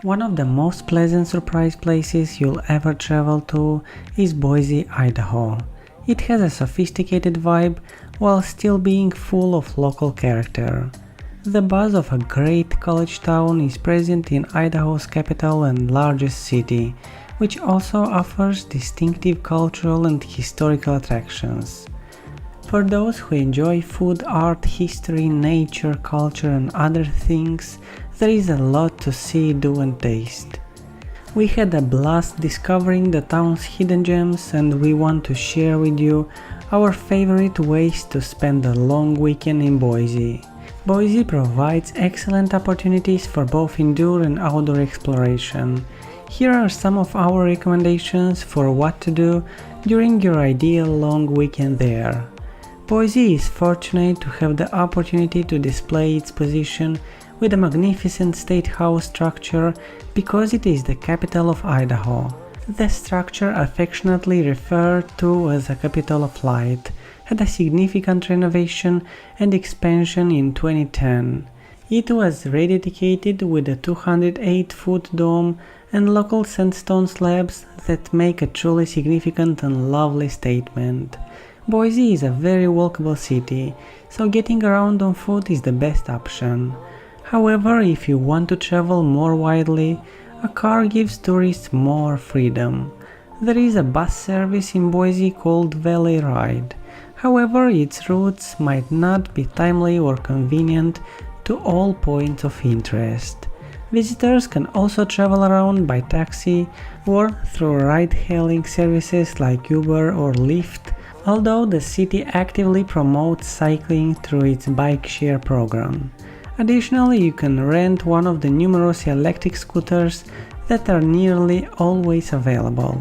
One of the most pleasant surprise places you'll ever travel to is Boise, Idaho. It has a sophisticated vibe while still being full of local character. The buzz of a great college town is present in Idaho's capital and largest city, which also offers distinctive cultural and historical attractions. For those who enjoy food, art, history, nature, culture and other things, there is a lot to see, do and taste. We had a blast discovering the town's hidden gems, and we want to share with you our favorite ways to spend a long weekend in Boise. Boise provides excellent opportunities for both indoor and outdoor exploration. Here are some of our recommendations for what to do during your ideal long weekend there. Boise is fortunate to have the opportunity to display its position with a magnificent state house structure because it is the capital of Idaho. The structure, affectionately referred to as a capital of light, had a significant renovation and expansion in 2010. It was rededicated with a 208-foot dome and local sandstone slabs that make a truly significant and lovely statement. Boise is a very walkable city, so getting around on foot is the best option. However, if you want to travel more widely, a car gives tourists more freedom. There is a bus service in Boise called Valley Ride. However, its routes might not be timely or convenient to all points of interest. Visitors can also travel around by taxi or through ride-hailing services like Uber or Lyft, although the city actively promotes cycling through its bike share program. Additionally, you can rent one of the numerous electric scooters that are nearly always available.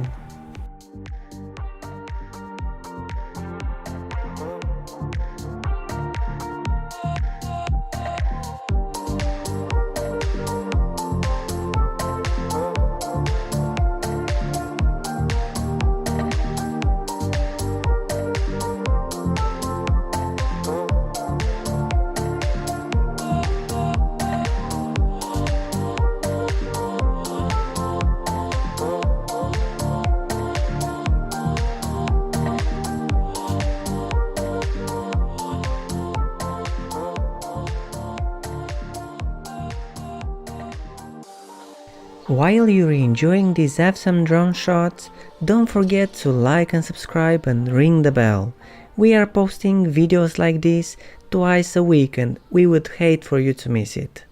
While you're enjoying these awesome drone shots, don't forget to like and subscribe and ring the bell. We are posting videos like this twice a week and we would hate for you to miss it.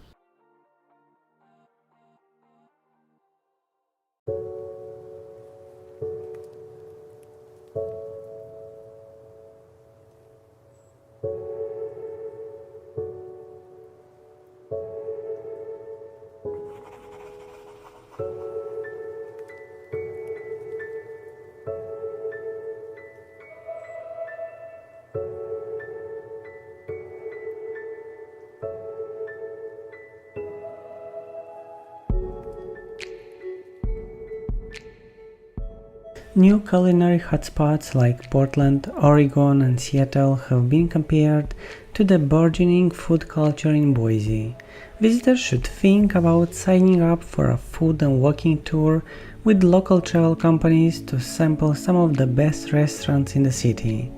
New culinary hotspots like Portland, Oregon and Seattle have been compared to the burgeoning food culture in Boise. Visitors should think about signing up for a food and walking tour with local travel companies to sample some of the best restaurants in the city.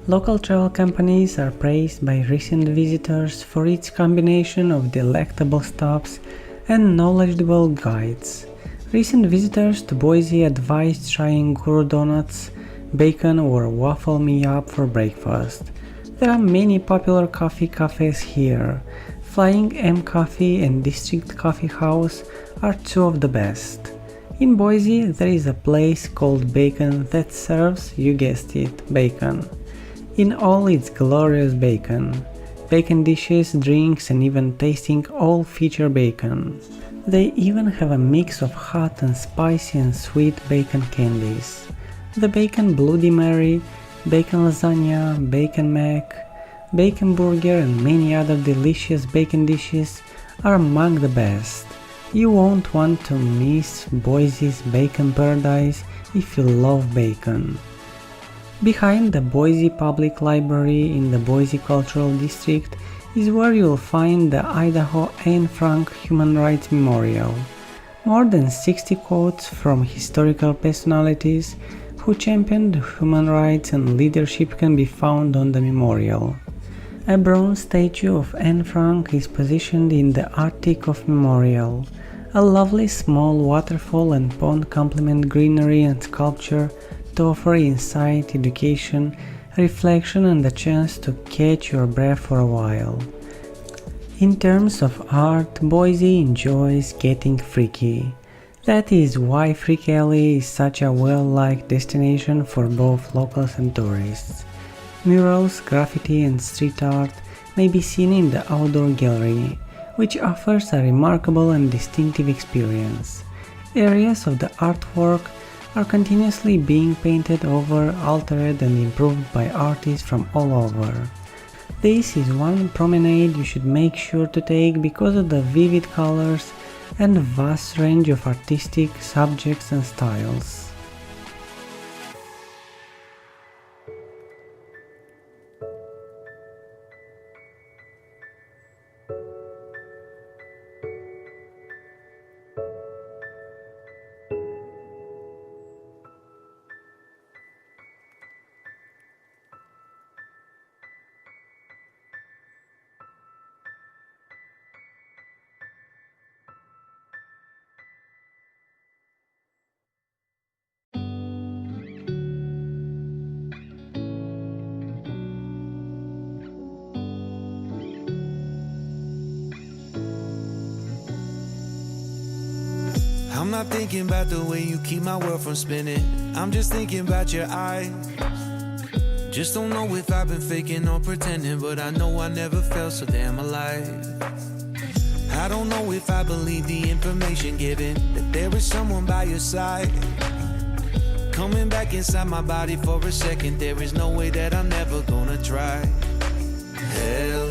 Local travel companies are praised by recent visitors for its combination of delectable stops and knowledgeable guides. Recent visitors to Boise advised trying Guru donuts, bacon or waffle me up for breakfast. There are many popular coffee cafes here. Flying M Coffee and District Coffee House are two of the best. In Boise, there is a place called Bacon that serves, you guessed it, bacon. In all its glorious bacon. Bacon dishes, drinks and even tasting all feature bacon. They even have a mix of hot and spicy and sweet bacon candies. The bacon Bloody Mary, bacon lasagna, bacon mac, bacon burger and many other delicious bacon dishes are among the best. You won't want to miss Boise's Bacon Paradise if you love bacon. Behind the Boise Public Library in the Boise Cultural District is where you'll find the Idaho Anne Frank Human Rights Memorial. More than 60 quotes from historical personalities who championed human rights and leadership can be found on the memorial. A bronze statue of Anne Frank is positioned in the attic of Memorial. A lovely small waterfall and pond complement greenery and sculpture to offer insight, education, reflection and a chance to catch your breath for a while. In terms of art, Boise enjoys getting freaky. That is why Freak Alley is such a well-liked destination for both locals and tourists. Murals, graffiti and street art may be seen in the outdoor gallery, which offers a remarkable and distinctive experience. Areas of the artwork are continuously being painted over, altered and improved by artists from all over. This is one promenade you should make sure to take because of the vivid colors and vast range of artistic subjects and styles. I'm not thinking about the way you keep my world from spinning. I'm just thinking about your eyes. Just don't know if I've been faking or pretending, but I know I never felt so damn alive. I don't know if I believe the information given, that there is someone by your side. Coming back inside my body for a second, there is no way that I'm never gonna try. Hell